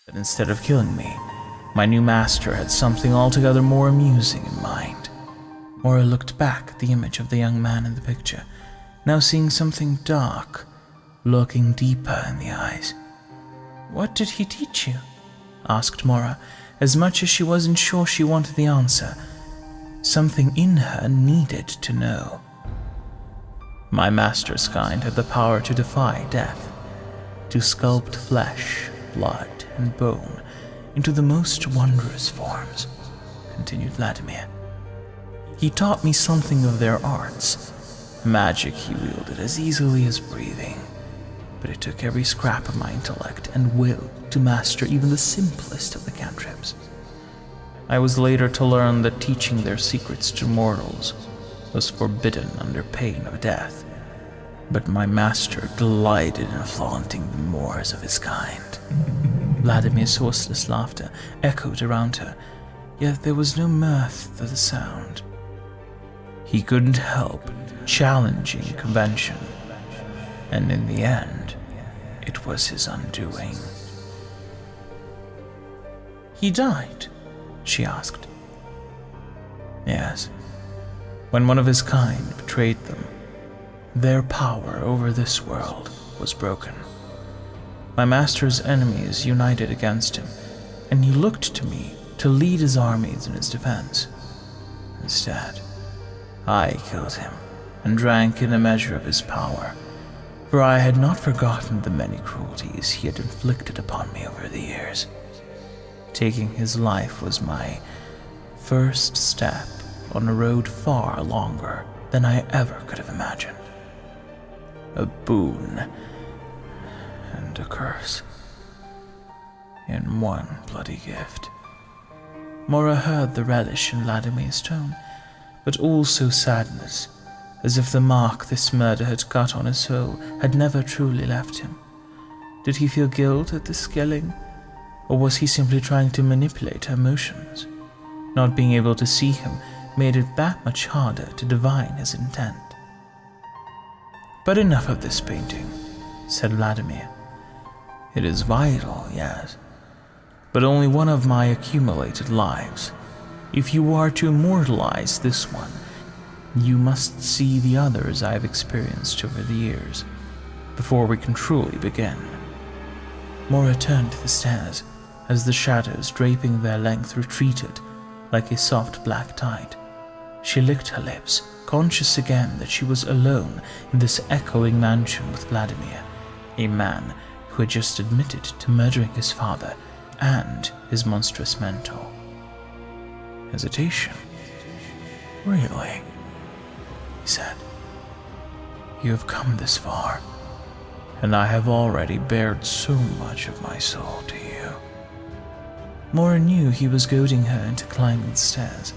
But instead of killing me, my new master had something altogether more amusing in mind. Mora looked back at the image of the young man in the picture, now seeing something dark, looking deeper in the eyes. "What did he teach you?" asked Mora, as much as she wasn't sure she wanted the answer. Something in her needed to know. "My master's kind had the power to defy death, to sculpt flesh, blood, and bone into the most wondrous forms," continued Vladimir. "He taught me something of their arts. Magic he wielded as easily as breathing, but it took every scrap of my intellect and will to master even the simplest of the cantrips. I was later to learn that teaching their secrets to mortals was forbidden under pain of death, but my master delighted in flaunting the mores of his kind." Vladimir's horseless laughter echoed around her, yet there was no mirth to the sound. He couldn't help challenging convention, and in the end, it was his undoing. "He died?" she asked. "Yes. When one of his kind betrayed them, their power over this world was broken. My master's enemies united against him, and he looked to me to lead his armies in his defense. Instead, I killed him and drank in a measure of his power, for I had not forgotten the many cruelties he had inflicted upon me over the years. Taking his life was my first step on a road far longer than I ever could have imagined. A boon and a curse in one bloody gift." Mora heard the relish in Vladimir's tone, but also sadness, as if the mark this murder had cut on his soul had never truly left him. Did he feel guilt at this killing, or was he simply trying to manipulate her emotions? Not being able to see him made it that much harder to divine his intent. "But enough of this painting," said Vladimir. "It is vital, yes, but only one of my accumulated lives. If you are to immortalize this one, you must see the others I have experienced over the years, before we can truly begin." Mora turned to the stairs as the shadows draping their length retreated like a soft black tide. She licked her lips, conscious again that she was alone in this echoing mansion with Vladimir, a man who had just admitted to murdering his father and his monstrous mentor. Hesitation. "Really?" he said. "You have come this far, and I have already bared so much of my soul to you." Mora knew he was goading her into climbing the stairs.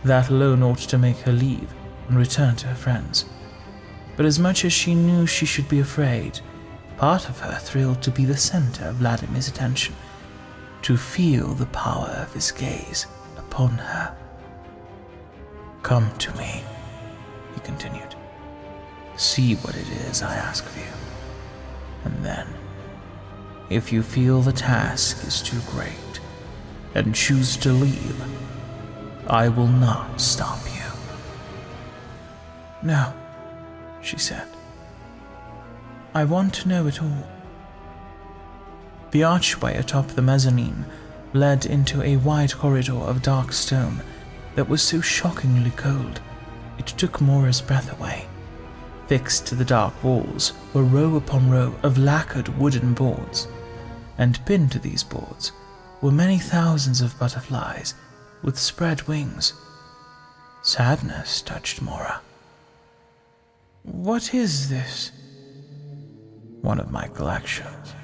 That alone ought to make her leave and return to her friends. But as much as she knew she should be afraid, part of her thrilled to be the center of Vladimir's attention, to feel the power of his gaze upon her. "Come to me," he continued. "See what it is I ask of you. And then, if you feel the task is too great and choose to leave, I will not stop you." "No," she said. "I want to know it all." The archway atop the mezzanine led into a wide corridor of dark stone that was so shockingly cold it took Mora's breath away. Fixed to the dark walls were row upon row of lacquered wooden boards, and pinned to these boards were many thousands of butterflies with spread wings. Sadness touched Mora. "What is this?" "One of my collections,"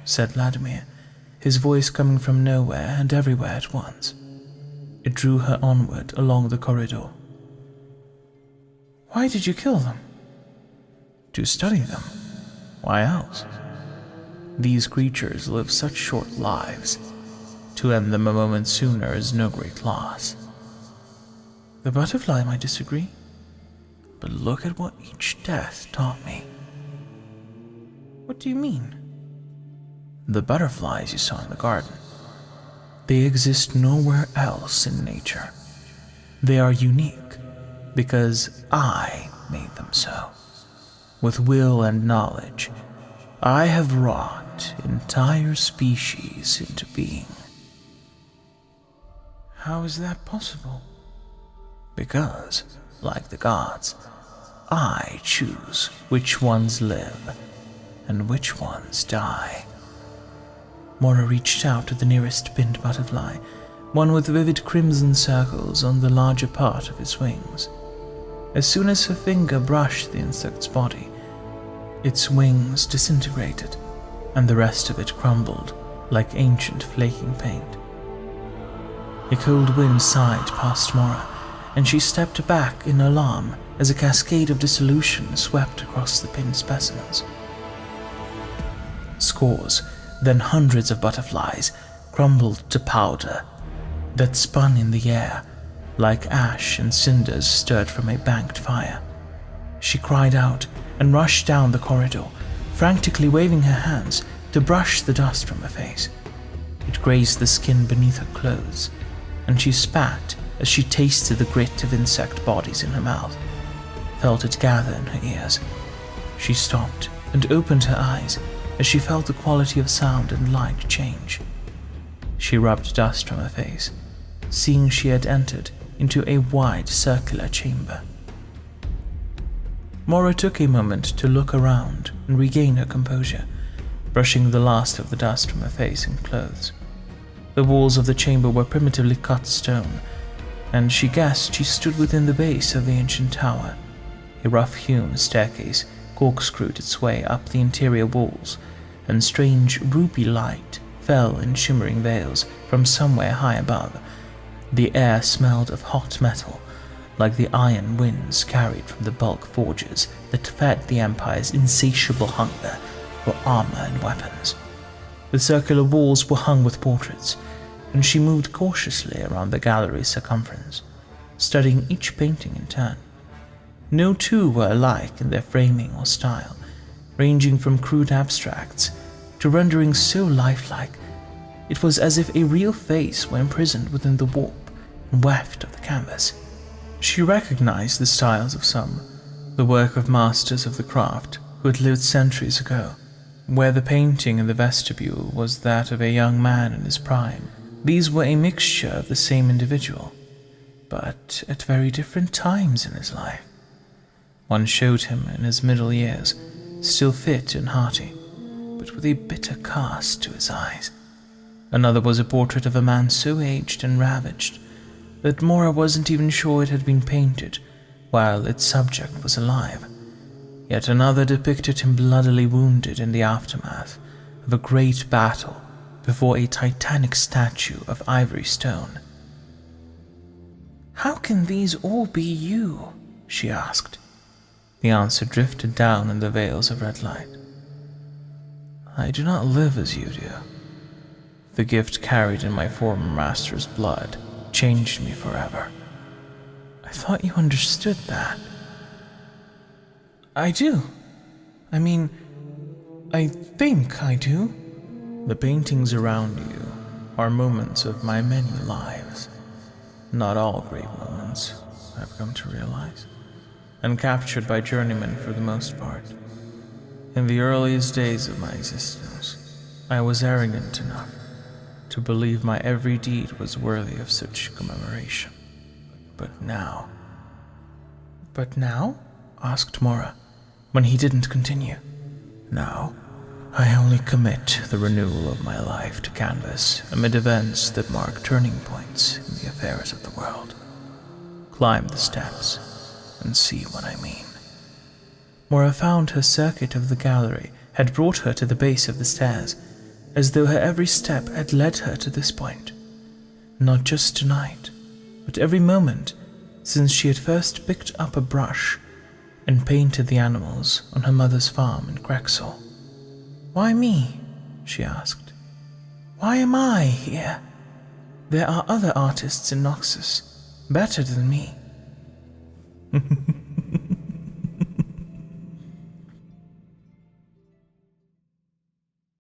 said Vladimir, his voice coming from nowhere and everywhere at once. It drew her onward along the corridor. "Why did you kill them?" "To study them. Why else? These creatures live such short lives. To end them a moment sooner is no great loss." "The butterfly might disagree, but look at what each death taught me." "What do you mean?" The butterflies you saw in the garden. They exist nowhere else in nature. They are unique because I made them so. With will and knowledge, I have wrought entire species into being. How is that possible? Because, like the gods, I choose which ones live and which ones die. Mora reached out to the nearest pinned butterfly, one with vivid crimson circles on the larger part of its wings. As soon as her finger brushed the insect's body, its wings disintegrated, and the rest of it crumbled like ancient flaking paint. A cold wind sighed past Mora, and she stepped back in alarm as a cascade of dissolution swept across the pinned specimens. Scores, then hundreds of butterflies crumbled to powder that spun in the air like ash and cinders stirred from a banked fire. She cried out and rushed down the corridor, frantically waving her hands to brush the dust from her face. It grazed the skin beneath her clothes, and she spat as she tasted the grit of insect bodies in her mouth, felt it gather in her ears. She stopped and opened her eyes as she felt the quality of sound and light change. She rubbed dust from her face, seeing she had entered into a wide circular chamber. Mora took a moment to look around and regain her composure, brushing the last of the dust from her face and clothes. The walls of the chamber were primitively cut stone, and she guessed she stood within the base of the ancient tower. A rough-hewn staircase corkscrewed its way up the interior walls, and strange ruby light fell in shimmering veils from somewhere high above. The air smelled of hot metal, like the iron winds carried from the bulk forges that fed the Empire's insatiable hunger for armor and weapons. The circular walls were hung with portraits, and she moved cautiously around the gallery's circumference, studying each painting in turn. No two were alike in their framing or style, ranging from crude abstracts to renderings so lifelike it was as if a real face were imprisoned within the warp and weft of the canvas. She recognized the styles of some, the work of masters of the craft who had lived centuries ago. Where the painting in the vestibule was that of a young man in his prime, these were a mixture of the same individual, but at very different times in his life. One showed him in his middle years, still fit and hearty, but with a bitter cast to his eyes. Another was a portrait of a man so aged and ravaged that Mora wasn't even sure it had been painted while its subject was alive. Yet another depicted him bloodily wounded in the aftermath of a great battle before a titanic statue of ivory stone. "How can these all be you?" she asked. The answer drifted down in the veils of red light. "I do not live as you do. The gift carried in my former master's blood changed me forever." "I thought you understood that." "I do. I mean, I think I do." "The paintings around you are moments of my many lives. Not all great moments, I've come to realize, and captured by journeymen for the most part. In the earliest days of my existence, I was arrogant enough to believe my every deed was worthy of such commemoration. But now..." "But now?" asked Mora, when he didn't continue. "Now, I only commit the renewal of my life to canvas amid events that mark turning points in the affairs of the world. Climb the steps and see what I mean." Mora found her circuit of the gallery had brought her to the base of the stairs, as though her every step had led her to this point. Not just tonight, but every moment since she had first picked up a brush and painted the animals on her mother's farm in Crexel. "Why me?" she asked. "Why am I here? There are other artists in Noxus, better than me."